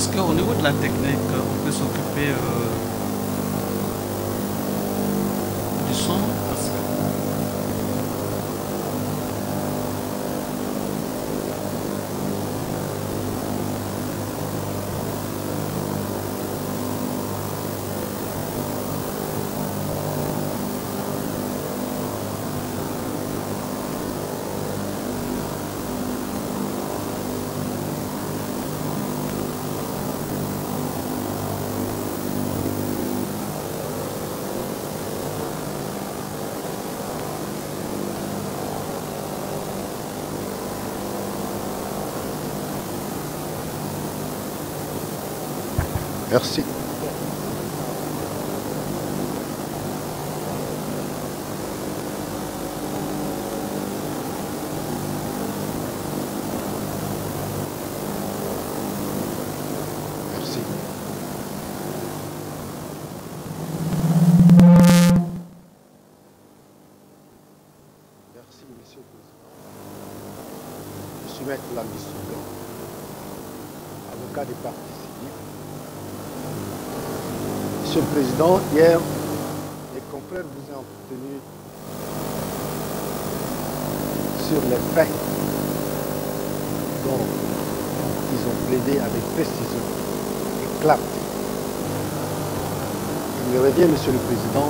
Est-ce qu'au niveau de la technique, on peut s'occuper du son parce que Merci. Merci. Merci, Monsieur le Président. Je suis Maître Lambi Soudan, avocat des partis civils. Monsieur le Président, hier, les confrères vous ont tenu sur les faits dont ils ont plaidé avec précision et clarté. Il me revient, Monsieur le Président,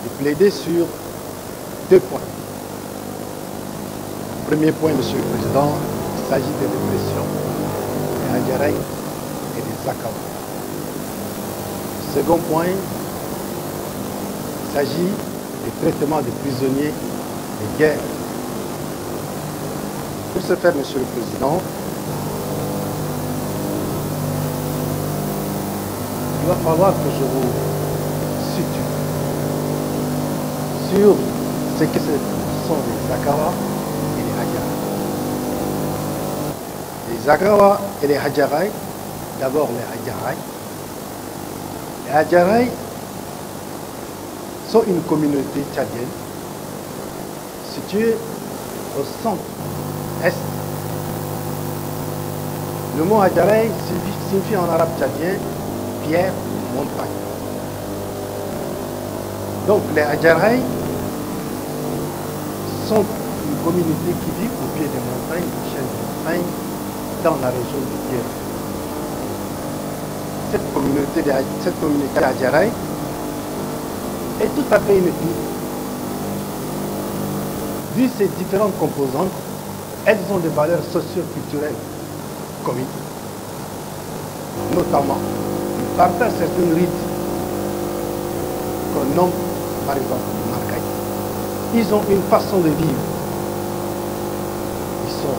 de plaider sur deux points. Premier point, Monsieur le Président, il s'agit de répression des Hadjaraï et des Zakawa. Second point, il s'agit du traitement des prisonniers de guerre. Pour ce faire, Monsieur le Président, il va falloir que je vous situe sur ce que sont les Zakawa et les Hadjaraï. Les Zakawa et les Hadjaraï, d'abord les Hadjaraï. Les Hadjaraï sont une communauté tchadienne située au centre-est. Le mot Hadjaraï signifie en arabe tchadien pierre, montagne. Donc les Hadjaraï sont une communauté qui vit au pied des montagnes, des chaînes de montagnes, dans la région du Guéret. Cette communauté Hadjaraï est tout à fait unique. Vu ses différentes composantes, elles ont des valeurs socio-culturelles communes. Notamment, ils partagent certains rites qu'on nomme par exemple les Marcaï. Ils ont une façon de vivre. Ils sont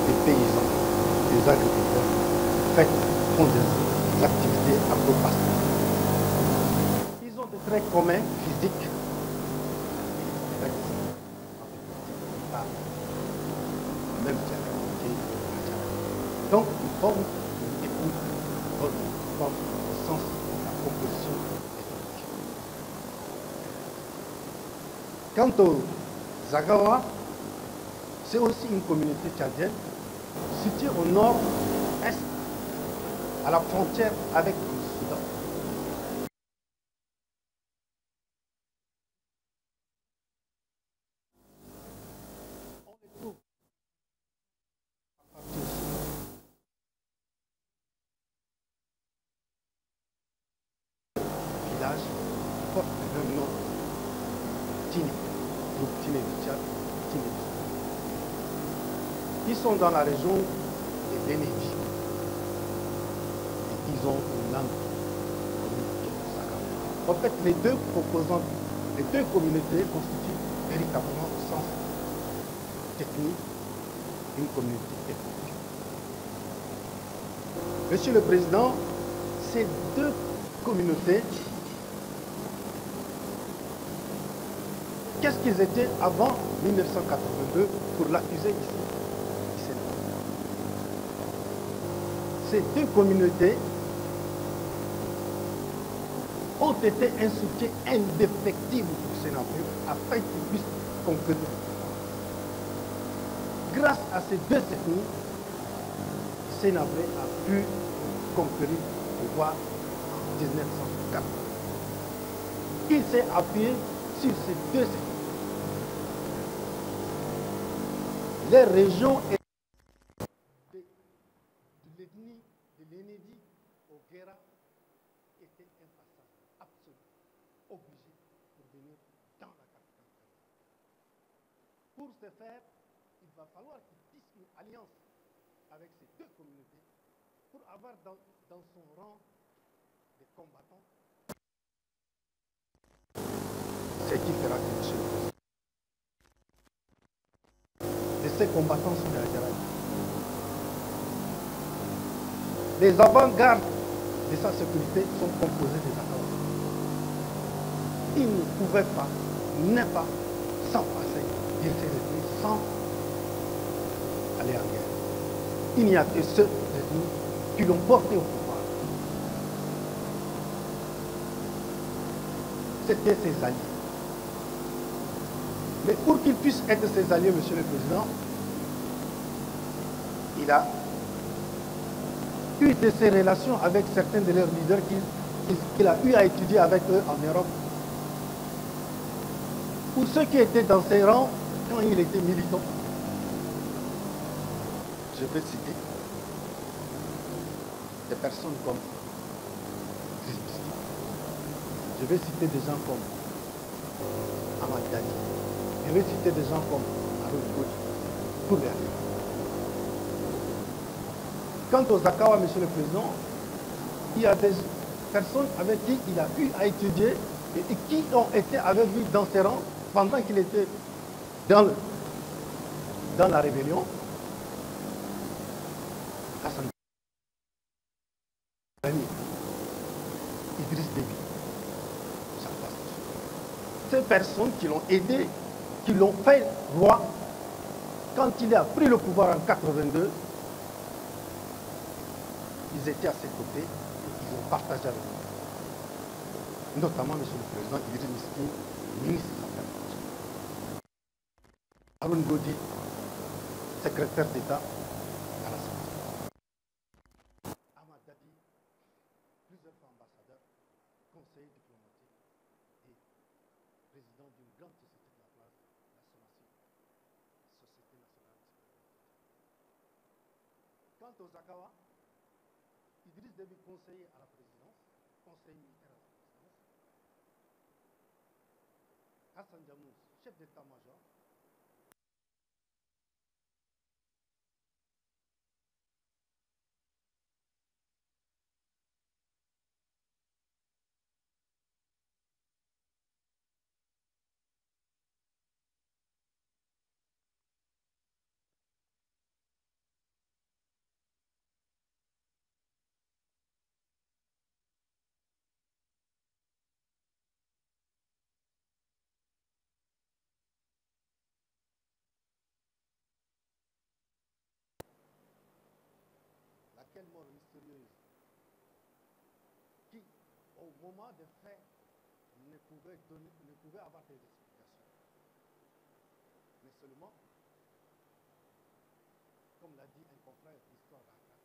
des paysans, des agriculteurs, font des activités agro-pastorales. Ils ont des traits communs physiques. Même donc, ils forment une écoute au sens de la composition ethnique. Quant aux Zagawa, c'est aussi une communauté tchadienne située au nord-est, à la frontière avec le Soudan. On les trouve à partir du village qui porte le même nom, Tini, groupe Tini du Tchad, Tini du Soudan. Ils sont dans la région des Bénédicts. Ils ont une langue commune. En fait, les deux composantes, les deux communautés constituent véritablement au sens technique une communauté ethnique. Monsieur le Président, ces deux communautés, qu'est-ce qu'ils étaient avant 1982 pour l'accuser ici? Ces deux communautés ont été insultées indéfectibles pour ces nations afin qu'ils puissent conquérir. grâce à ces deux techniques, Sénabré a pu conquérir le pouvoir en 1904. Il s'est appuyé sur ces deux techniques. Les régions de l'Enedi au Guéra étaient un passage absolu, obligé pour venir dans la capitale. Pour ce faire, il va falloir qu'il tisse une alliance avec ces deux communautés pour avoir dans son rang des combattants. C'est qui fera quelque chose. Et ces combattants sont les Adjaraï. Les avant-gardes de sa sécurité sont composés des Akawa. Ils ne pouvaient pas, n'est pas, sans passer d'insérer, sans aller en guerre. Il n'y a que ceux de nous qui l'ont porté au pouvoir. C'était ses alliés. Mais pour qu'il puisse être ses alliés, Monsieur le Président, il a eu de ses relations avec certains de leurs leaders qu'il a eu à étudier avec eux en Europe. Pour ceux qui étaient dans ses rangs, quand il était militant, je vais citer des personnes comme Zizbski. Je vais citer des gens comme Ahmad Dadi. Je vais citer des gens comme Haroun Godi, pour les aller. Quant aux Akawa, Monsieur le Président, il y a des personnes avec qui il a eu à étudier et qui ont été avec lui dans ses rangs pendant qu'il était dans la rébellion. Hassan Idriss Déby. Ces personnes qui l'ont aidé, qui l'ont fait roi, quand il a pris le pouvoir en 82, ils étaient à ses côtés et ils ont partagé avec nous. Notamment, Monsieur le Président, Idriss Miskin, ministre des Affaires étrangères. Haroun Godi, secrétaire d'État à la santé. Ahmad Dadi, plusieurs fois ambassadeur, conseiller diplomatique et président d'une grande société de la place, la SONACI, Société nationale de sécurité. Quant aux Akawa, Idriss Déby, conseiller à la présidence, conseiller militaire à la présidence. Hassan Diamous, chef d'état-major. Laquelle mort mystérieuse qui, au moment des faits, ne pouvait avoir des explications. Mais seulement, comme l'a dit un confrère d'histoire d'Akra,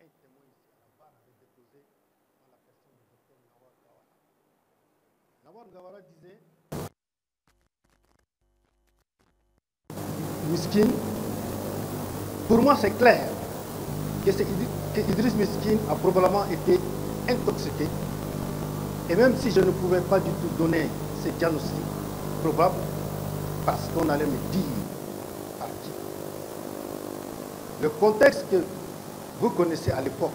un témoin ici à la barre avait déposé dans la personne du docteur Nawar Gawara. Nawar Gawara disait, Miskin, pour moi c'est clair que Idriss Miskin a probablement été intoxiqué. Et même si je ne pouvais pas du tout donner ces diagnostics probables, parce qu'on allait me dire par qui. Le contexte que vous connaissez à l'époque,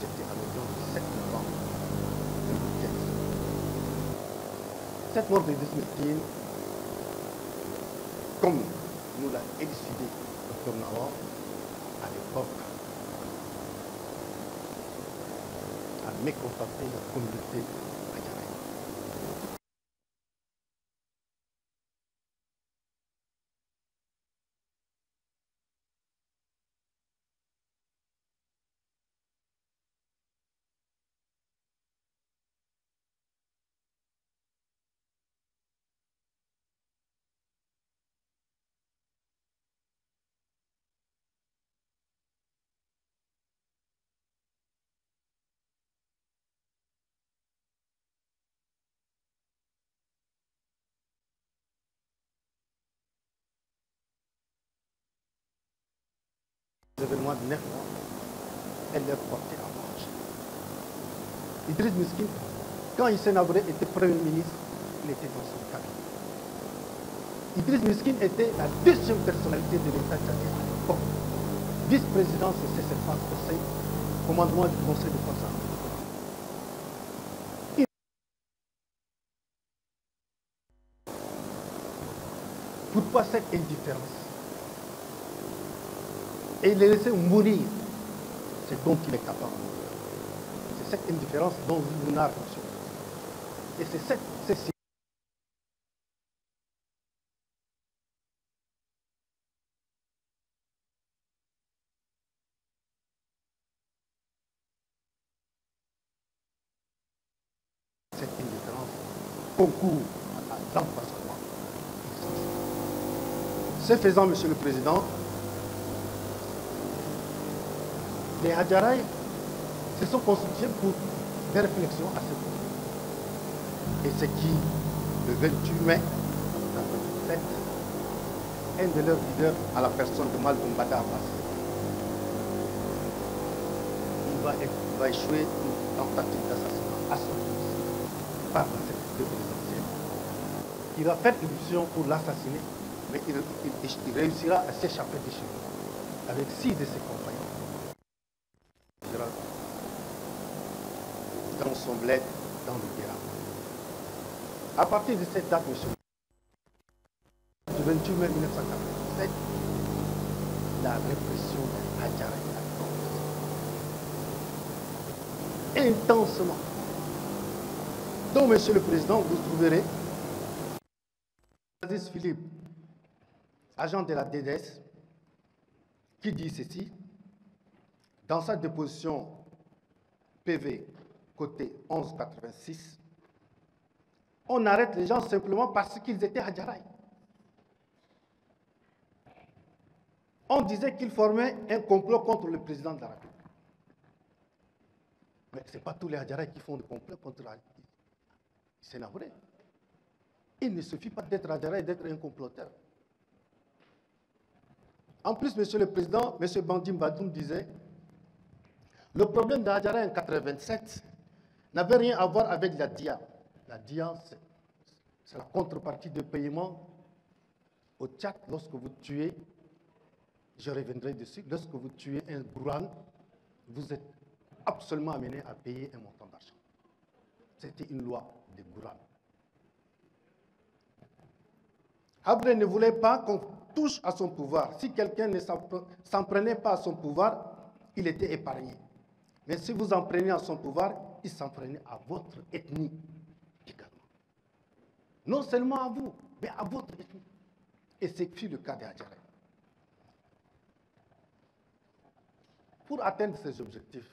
c'était à l'automne du 7 novembre 2015. Cette mort d'Idriss Miskin, comme nous l'a élucidé Dr Nawar, à l'époque, a mécontenté la communauté adjaraïne. événements de 9 mois et leur porter en marche. Idriss Miskin, quand Hissène Habré était Premier ministre, il était dans son cabinet. Idriss Miskin était la deuxième personnalité de l'État tchadien à l'époque. Vice-président de CCFA, Conseil, commandement du Conseil de forces armées. Pourquoi cette indifférence? Et les laisser mourir, c'est dont il est capable. C'est cette indifférence dont vous n'avez pas. Et c'est cette indifférence concourt à l'empoisonnement. Ce faisant, Monsieur le Président, les Hadjaraï se sont constitués pour des réflexions à ce point. Et c'est qui, le 28 mai 1927, un de leurs leaders, à la personne de Maldoum Bada Abbas, il va échouer une tentative d'assassinat à son fils par la sécurité présidentielle. Il va faire irruption pour l'assassiner, mais il réussira à s'échapper de chez lui avec 6 de ses compagnons. Dans son bled, dans le Guéra. À partir de cette date, monsieur, du 28 mai 1987, la répression des Hadjaraï a commencé. Intensement. Donc, Monsieur le Président, vous trouverez Aziz Philippe, agent de la DDS, qui dit ceci, dans sa déposition PV, côté 1186, on arrête les gens simplement parce qu'ils étaient Hadjaraï. On disait qu'ils formaient un complot contre le président de la République. Mais ce n'est pas tous les Hadjaraï qui font des complots contre Hissène Habré. Il ne suffit pas d'être Hadjaraï et d'être un comploteur. En plus, Monsieur le Président, M. Bandi Mbadoum disait, le problème de Hadjaraï en 1987 n'avait rien à voir avec la DIA. La DIA, c'est la contrepartie de paiement au Tchad lorsque vous tuez, je reviendrai dessus, lorsque vous tuez un Gouran, vous êtes absolument amené à payer un montant d'argent. C'était une loi de Gouran. Habré ne voulait pas qu'on touche à son pouvoir. Si quelqu'un ne s'en prenait pas à son pouvoir, il était épargné. Mais si vous en prenez à son pouvoir, il s'en prenait à votre ethnie également. Non seulement à vous, mais à votre ethnie. Et c'est fut le cas des Hadjaraï. Pour atteindre ces objectifs,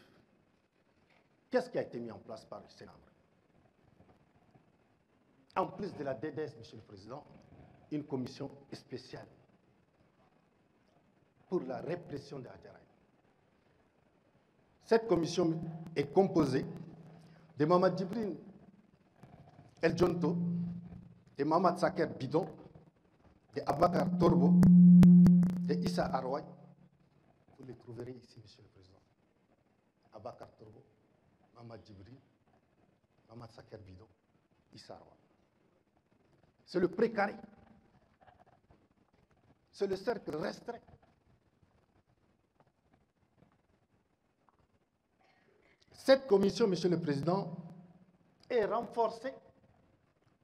qu'est-ce qui a été mis en place par Hissène Habré? En plus de la DDS, Monsieur le Président, une commission spéciale pour la répression des Hadjaraï. Cette commission est composée de Mamad Djibril El Djonto, de Mamad Saker Bidon, de Abakar Torbo, de Issa Arouaï. Vous les trouverez ici, Monsieur le Président. Abakar Torbo, Mamad Djibril, Mamad Saker Bidon, Issa Arouaï. C'est le précaré. C'est le cercle restreint. Cette commission, Monsieur le Président, est renforcée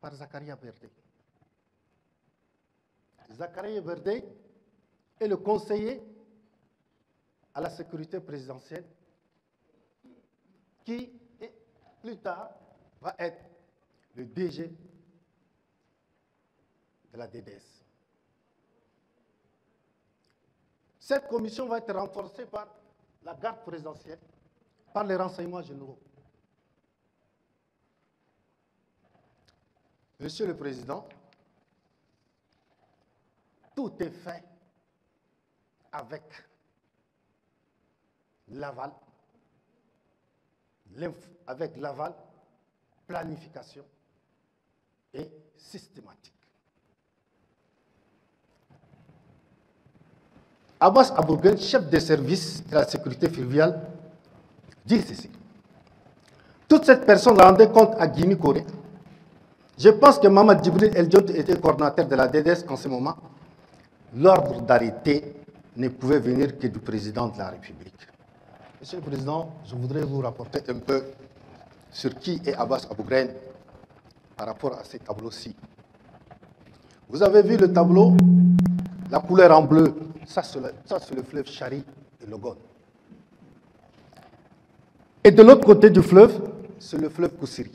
par Zakaria Berdé. Zakaria Berdé est le conseiller à la sécurité présidentielle qui, plus tard, va être le DG de la DDS. Cette commission va être renforcée par la garde présidentielle, par les renseignements généraux. Monsieur le Président, tout est fait avec l'aval, planification et systématique. Abbas Abourguène, chef des services de la sécurité fluviale, dit ceci. Toute cette personne rendait compte à Guinée-Corée. Je pense que Mamad Djibril El Diop était coordinateur de la DDS en ce moment. L'ordre d'arrêter ne pouvait venir que du président de la République. Monsieur le Président, je voudrais vous rapporter un peu sur qui est Abbas Abourguène par rapport à ces tableaux-ci. Vous avez vu le tableau, la couleur en bleu, ça c'est le fleuve Chari et Logone. Et de l'autre côté du fleuve, c'est le fleuve Koussiri.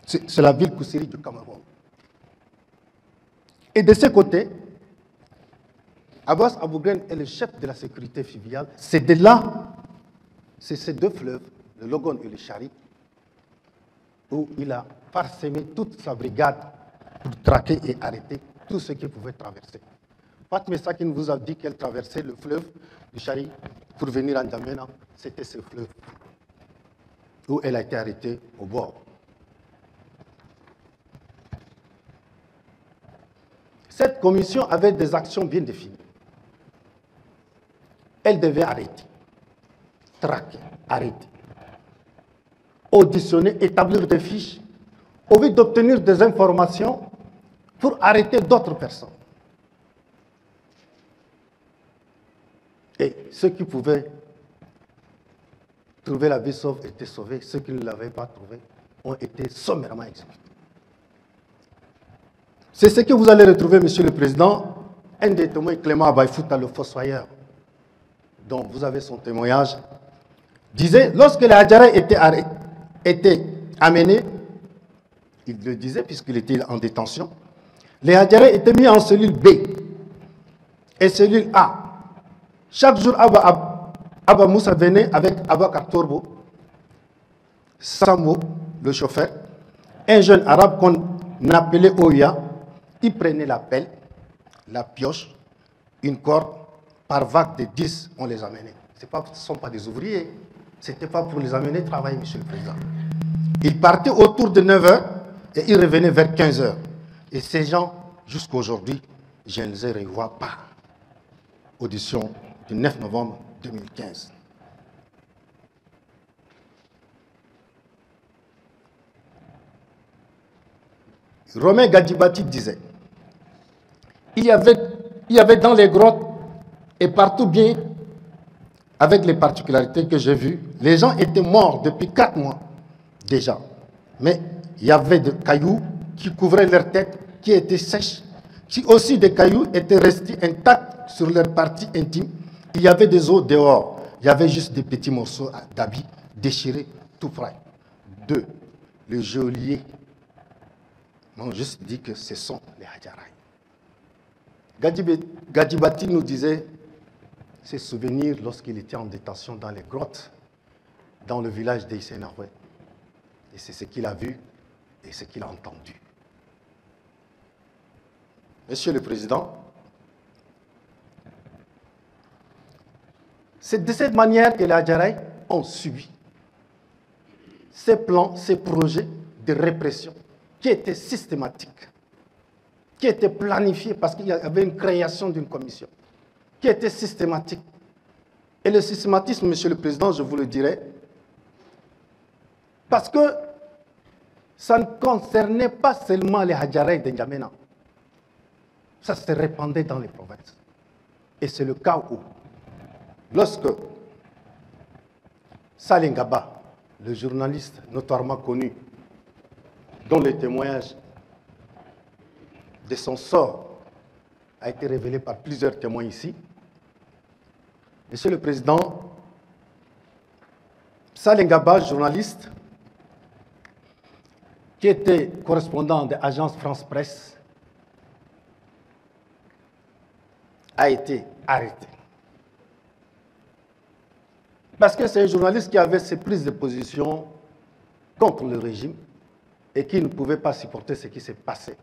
C'est la ville Koussiri du Cameroun. Et de ce côté, Abbas Abourguène est le chef de la sécurité fluviale. C'est de là, c'est ces deux fleuves, le Logone et le Chari, où il a parsemé toute sa brigade pour traquer et arrêter tout ce qui pouvait traverser. Fatma Sakine vous a dit qu'elle traversait le fleuve du Chari pour venir à N'Djamena. C'était ce fleuve où elle a été arrêtée au bord. Cette commission avait des actions bien définies. Elle devait arrêter, traquer, arrêter, auditionner, établir des fiches, au but d'obtenir des informations pour arrêter d'autres personnes. Et ceux qui pouvaient trouver la vie sauve étaient sauvés, ceux qui ne l'avaient pas trouvée ont été sommairement exécutés. C'est ce que vous allez retrouver, Monsieur le Président, un des témoins, Clément Abaïfouta, le fossoyeur, dont vous avez son témoignage, disait, lorsque les Hadjara étaient amenés, il le disait puisqu'il était en détention, les Hadjara étaient mis en cellule B et cellule A. Chaque jour, Abba Moussa venait avec Abba Kartorbo, Sambo, le chauffeur, un jeune arabe qu'on appelait Oya. Il prenait la pelle, la pioche, une corde, par vague de 10, on les amenait. Ce ne sont pas des ouvriers, ce n'était pas pour les amener travailler, Monsieur le Président. Ils partaient autour de 9 h et ils revenaient vers 15 h. Et ces gens, jusqu'à aujourd'hui, je ne les revois pas. Audition du 9 novembre 2015. Romain Gadjibati disait, il y avait dans les grottes et partout bien, avec les particularités que j'ai vues, les gens étaient morts depuis 4 mois déjà. Mais il y avait des cailloux qui couvraient leur tête, qui étaient sèches. Si aussi des cailloux étaient restés intacts sur leur partie intime, il y avait des os dehors. Il y avait juste des petits morceaux d'habits déchirés tout près. 2. Le geôlier. On juste dit que ce sont les Hadjaraï. Gadjibati nous disait ses souvenirs lorsqu'il était en détention dans les grottes, dans le village d'Issénaoué. Et c'est ce qu'il a vu et ce qu'il a entendu. Monsieur le Président, c'est de cette manière que les Hadjaraï ont subi ces plans, ces projets de répression qui étaient systématiques, qui étaient planifiés parce qu'il y avait une création d'une commission, qui était systématique. Et le systématisme, Monsieur le Président, je vous le dirai, parce que ça ne concernait pas seulement les Hadjaraï de N'Djamena, ça se répandait dans les provinces. Et c'est le cas où, lorsque Salengaba, le journaliste notoirement connu, dont le témoignage de son sort a été révélé par plusieurs témoins ici, Monsieur le Président, Salengaba, journaliste, qui était correspondant de l'agence France Presse, a été arrêté. Parce que c'est un journaliste qui avait ses prises de position contre le régime et qui ne pouvait pas supporter ce qui s'est passé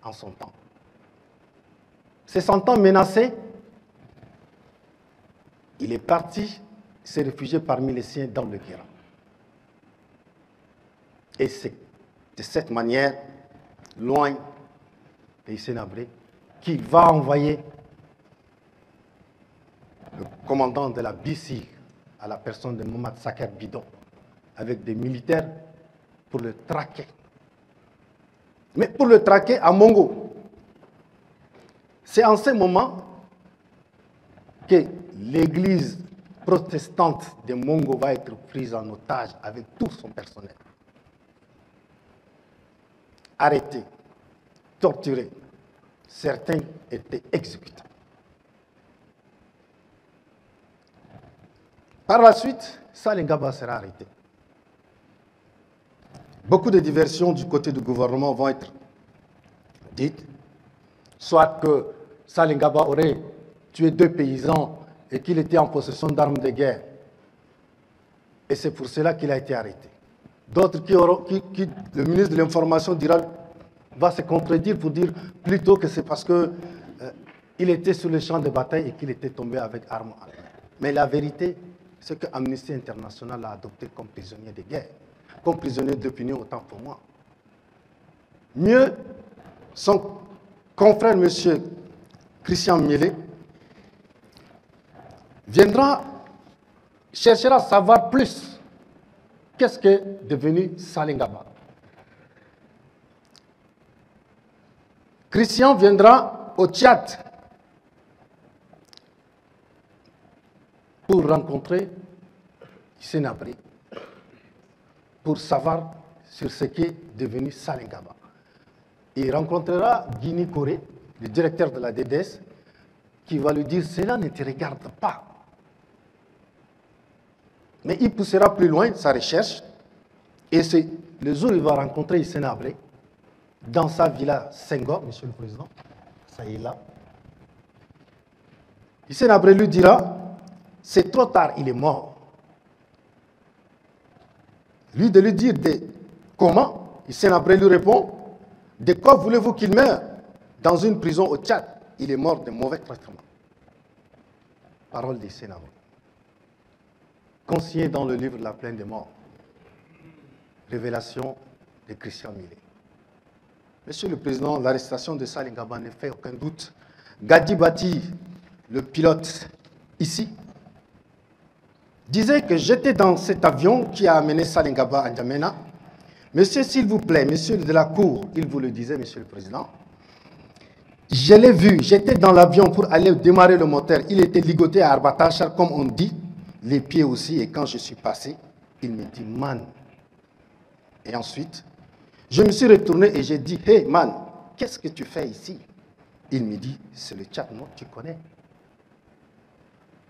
en son temps. Se sentant menacé, il est parti, s'est réfugié parmi les siens dans le Guéra. Et c'est de cette manière, loin de Sénabré, qu'il va envoyer commandant de la BICI à la personne de Mohamed Saker Bidon avec des militaires pour le traquer. Mais pour le traquer à Mongo. C'est en ce moment que l'église protestante de Mongo va être prise en otage avec tout son personnel. Arrêtés, torturés, certains étaient exécutés. Par la suite, Saleh Ngaba sera arrêté. Beaucoup de diversions du côté du gouvernement vont être dites, soit que Saleh Ngaba aurait tué 2 paysans et qu'il était en possession d'armes de guerre. Et c'est pour cela qu'il a été arrêté. D'autres le ministre de l'Information va se contredire pour dire plutôt que c'est parce qu'il était sur le champ de bataille et qu'il était tombé avec armes à la main. Mais la vérité, c'est que Amnesty International l'a adopté comme prisonnier de guerre, comme prisonnier d'opinion, autant pour moi. Mieux, son confrère, M. Christian Mielé, cherchera à savoir plus qu'est-ce qu'est devenu Saleh Ngaba. Christian viendra au Tchad pour rencontrer Hissène Habré, pour savoir sur ce qu'est devenu Saleh Ngaba. Il rencontrera Guinée Corée, le directeur de la DDS, qui va lui dire « Cela ne te regarde pas ». Mais il poussera plus loin sa recherche, et c'est le jour où il va rencontrer Hissène Habré, dans sa villa Senghor, Monsieur le Président, ça y est là. Hissène Habré lui dira « C'est trop tard, il est mort ». Lui de lui dire comment, Hissène Habré lui répond « De quoi voulez-vous qu'il meure dans une prison au Tchad? Il est mort de mauvais traitements. » Parole d'Hissène Habré. Consigné dans le livre La plaine des morts. Révélation de Christian Mielé. Monsieur le Président, l'arrestation de Saleh Ngaba ne fait aucun doute. Gadi Bati, le pilote ici, disait que j'étais dans cet avion qui a amené Saleh Ngaba à N'Djamena. Monsieur, s'il vous plaît, monsieur de la Cour, il vous le disait, Monsieur le Président, je l'ai vu, j'étais dans l'avion pour aller démarrer le moteur. Il était ligoté à Arbatachar, comme on dit, les pieds aussi. Et quand je suis passé, il me dit, man. Et ensuite, je me suis retourné et j'ai dit, hey man, qu'est-ce que tu fais ici? Il me dit, c'est le Tchad, non, tu connais.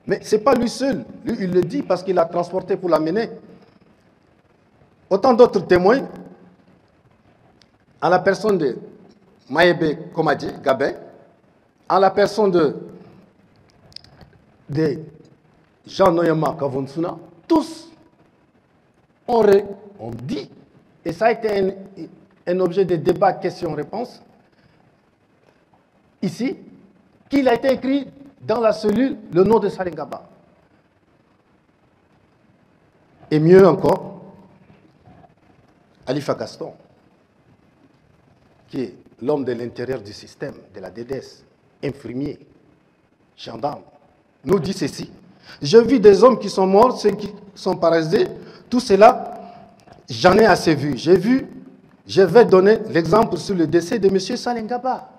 Mais ce n'est pas lui seul. Lui, il le dit parce qu'il l'a transporté pour l'amener. Autant d'autres témoins, en la personne de Maïebe Komadje Gabin, en la personne de Jean Noyama Kavonsuna, tous ont dit, et ça a été un objet de débat, question-réponse, ici, qu'il a été écrit dans la cellule le nom de Saleh Ngaba. Et mieux encore, Alifa Gaston, qui est l'homme de l'intérieur du système, de la DDS, infirmier, gendarme, nous dit ceci. J'ai vu des hommes qui sont morts, ceux qui sont paralysés, tout cela, j'en ai assez vu. Je vais donner l'exemple sur le décès de M. Saleh Ngaba,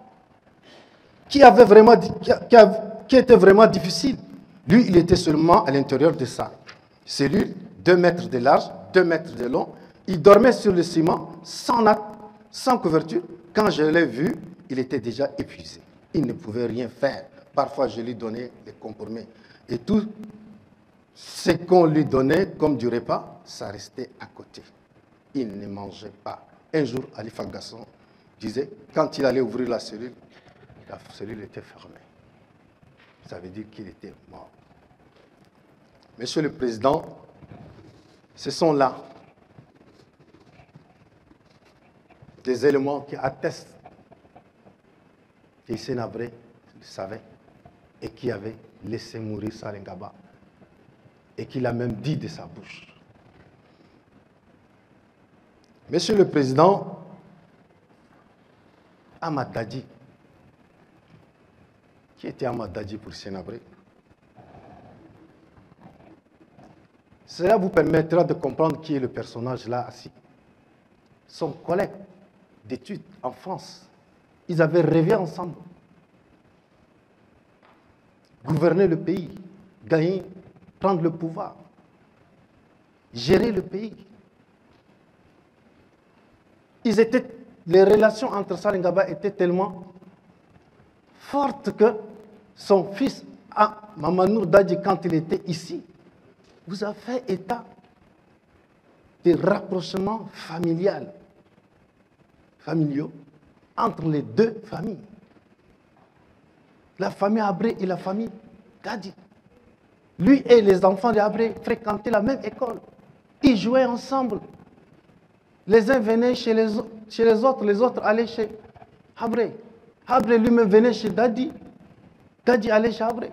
qui était vraiment difficile. Lui, il était seulement à l'intérieur de sa cellule, 2 mètres de large, 2 mètres de long. Il dormait sur le ciment, sans couverture. Quand je l'ai vu, il était déjà épuisé. Il ne pouvait rien faire. Parfois, je lui donnais les comprimés. Et tout ce qu'on lui donnait comme du repas, ça restait à côté. Il ne mangeait pas. Un jour, Alifa Gasson disait, quand il allait ouvrir la cellule était fermée. Ça veut dire qu'il était mort. Monsieur le Président, ce sont là des éléments qui attestent qu'Hissène Habré le savait et qui avait laissé mourir Saleh Ngaba et qu'il a même dit de sa bouche. Monsieur le Président, Ahmad Dadi, qui était Ahmad Dadi pour Hissène Habré? Cela vous permettra de comprendre qui est le personnage là assis. Son collègue d'études en France. Ils avaient rêvé ensemble. Gouverner le pays, gagner, prendre le pouvoir, gérer le pays. Les relations entre Sall et Ngaba étaient tellement fortes que son fils, Mamadou Dadji, quand il était ici, vous avez fait état des rapprochements familiaux entre les deux familles. La famille Abré et la famille Dadji. Lui et les enfants d'Abré fréquentaient la même école. Ils jouaient ensemble. Les uns venaient chez les autres allaient chez Abré. Abré lui-même venait chez Dadji. Dadji allait chez Abré.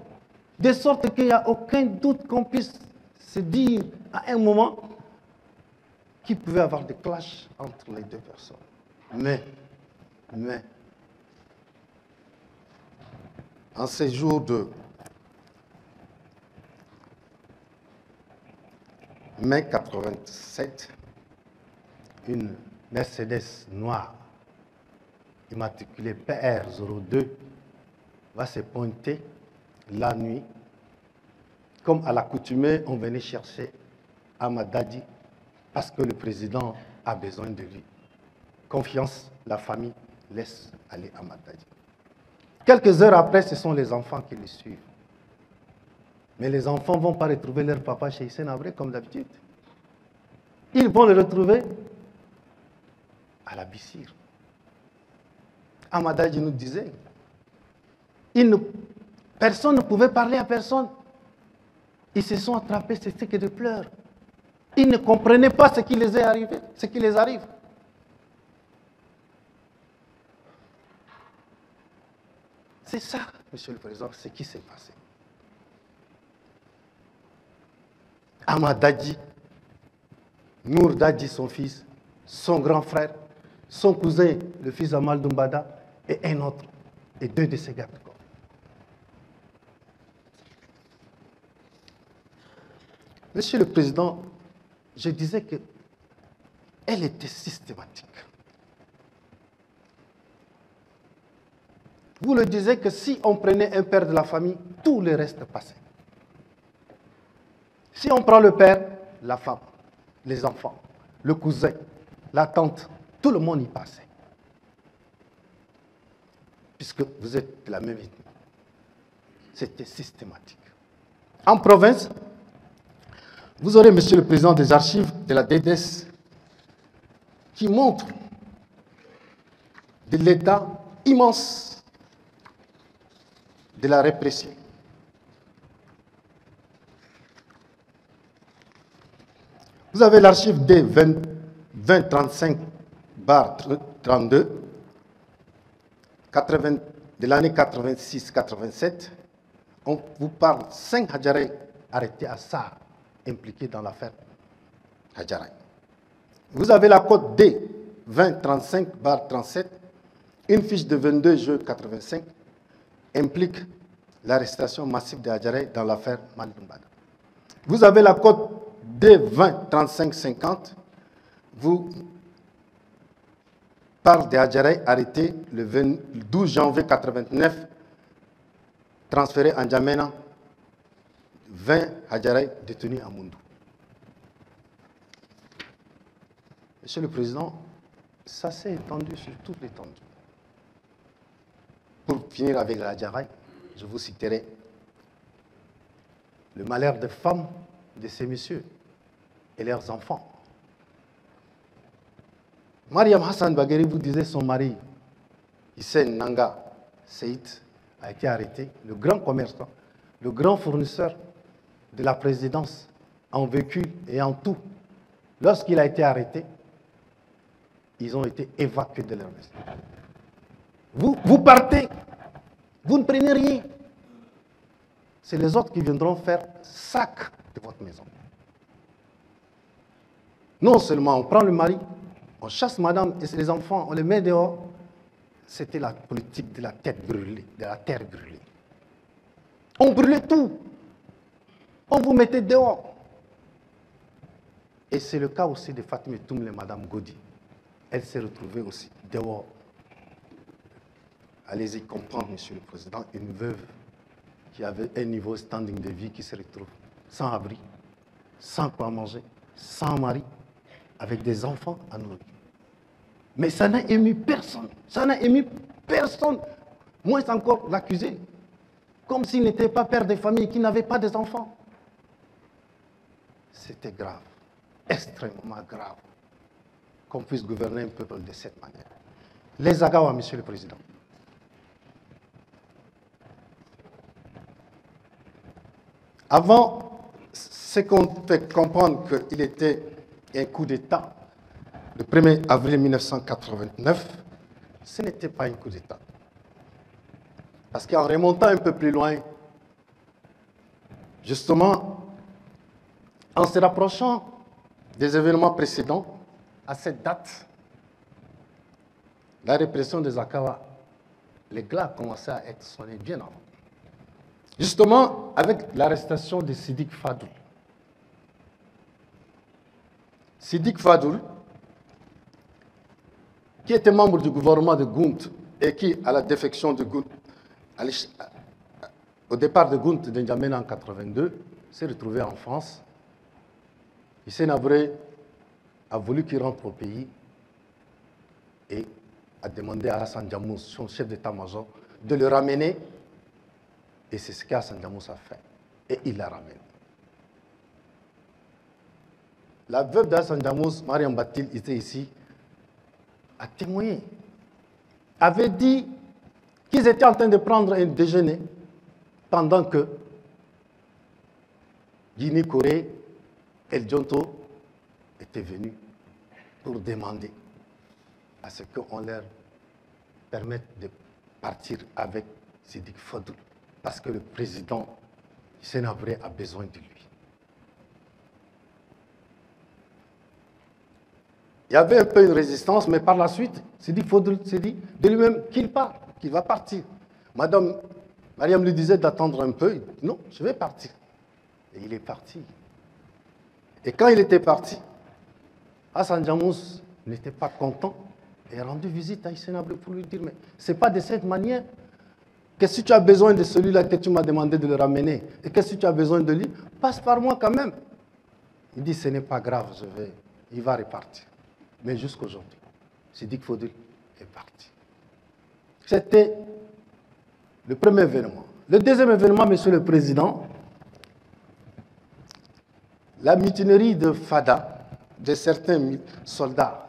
De sorte qu'il n'y a aucun doute qu'on puisse se dire à un moment qu'il pouvait y avoir des clashs entre les deux personnes. Mais, en ces jours de mai 87, une Mercedes noire immatriculée PR02 va se pointer la nuit. Comme à l'accoutumée, on venait chercher Ahmad Dadji parce que le président a besoin de lui. Confiance, la famille laisse aller Ahmad Dadji. Quelques heures après, ce sont les enfants qui les suivent. Mais les enfants ne vont pas retrouver leur papa chez Hissène Habré comme d'habitude. Ils vont le retrouver à la Bissir. Ahmad Dadji nous disait, personne ne pouvait parler à personne. Ils se sont attrapés, c'était que de pleurs. Ils ne comprenaient pas ce qui les est arrivé, ce qui les arrive. C'est ça, Monsieur le Président, ce qui s'est passé. Ahmad Dadji, Nour Dadji, son fils, son grand frère, son cousin, le fils d'Amal Doumbada, et un autre, et deux de ses gardes-corps. Monsieur le Président, je disais qu'elle était systématique. Vous le disiez que si on prenait un père de la famille, tout le reste passait. Si on prend le père, la femme, les enfants, le cousin, la tante, tout le monde y passait. Puisque vous êtes de la même ethnie. C'était systématique. En province, vous aurez, Monsieur le Président, des archives de la DDS qui montrent de l'état immense de la répression. Vous avez l'archive D 2035/32 de l'année 86-87. On vous parle 5 Hadjarais arrêtés à Sarr, impliqués dans l'affaire Hadjarais. Vous avez la cote D 2035/37, une fiche de 22 juin 85 implique l'arrestation massive de Hadjarais dans l'affaire Maldumbada. Vous avez la cote D 2035-50, vous parle de Hadjarais arrêté le 12 janvier 89, transféré en Djamena, 20 Hadjarais détenus à Moundou. Monsieur le Président, ça s'est étendu sur toute l'étendue. Pour finir avec les Hadjarais, je vous citerai le malheur des femmes de ces messieurs et leurs enfants. Mariam Hassan Bagheri vous disait son mari, Hissène Nanga Seïd, a été arrêté, le grand commerçant, le grand fournisseur de la présidence en véhicule et en tout. Lorsqu'il a été arrêté, ils ont été évacués de leur maison. Vous partez, vous ne prenez rien. C'est les autres qui viendront faire sac de votre maison. Non seulement on prend le mari, on chasse madame et les enfants, on les met dehors. C'était la politique de la tête brûlée, de la terre brûlée. On brûlait tout. On vous mettait dehors. Et c'est le cas aussi de Fatima Toumle et Mme Godi. Elle s'est retrouvée aussi dehors. Allez-y comprendre, Monsieur le Président, une veuve qui avait un niveau standing de vie qui se retrouve sans abri, sans quoi manger, sans mari, avec des enfants à nourrir. Mais ça n'a ému personne. Ça n'a ému personne. Moins encore l'accusé. Comme s'il n'était pas père de famille, qu'il n'avait pas des enfants. C'était grave, extrêmement grave, qu'on puisse gouverner un peuple de cette manière. Les Agawa, Monsieur le Président. Avant, c'est qu'on fait comprendre qu'il était un coup d'État. Le 1er avril 1989, ce n'était pas un coup d'État. Parce qu'en remontant un peu plus loin, justement, en se rapprochant des événements précédents, à cette date, la répression des Akawa, les glas commençaient à être sonnés bien avant. Justement, avec l'arrestation de Siddiq Fadoul. Siddiq Fadoul, qui était membre du gouvernement de Gount et qui, à la défection de Gount, au départ de Gount de N'Djamena en 1982, s'est retrouvé en France. Hissène Habré a voulu qu'il rentre au pays et a demandé à Hassan Diamous, son chef d'état-major, de le ramener. Et c'est ce qu'Hassan Diamous a fait. Et il l'a ramené. La veuve d'Hassan Diamous, Mariam Batil, était ici, a témoigné, avait dit qu'ils étaient en train de prendre un déjeuner pendant que Guinée Corée et El Djonto étaient venus pour demander à ce qu'on leur permette de partir avec Siddiq Fadoul, parce que le président Hissène Habré a besoin de lui. Il y avait un peu une résistance, mais par la suite, Siddiq Fadoul s'est dit de lui-même qu'il part, qu'il va partir. Madame Mariam lui disait d'attendre un peu. Il dit, non, je vais partir. Et il est parti. Et quand il était parti, Hassan Diamous n'était pas content et a rendu visite à Hissène Habré pour lui dire, mais ce n'est pas de cette manière que si tu as besoin de celui-là que tu m'as demandé de le ramener, et que si tu as besoin de lui, passe par moi quand même. Il dit, ce n'est pas grave, il va repartir. Mais jusqu'aujourd'hui, Siddiq Fadoul est parti. C'était le premier événement. Le deuxième événement, Monsieur le Président, la mutinerie de Fada, de certains soldats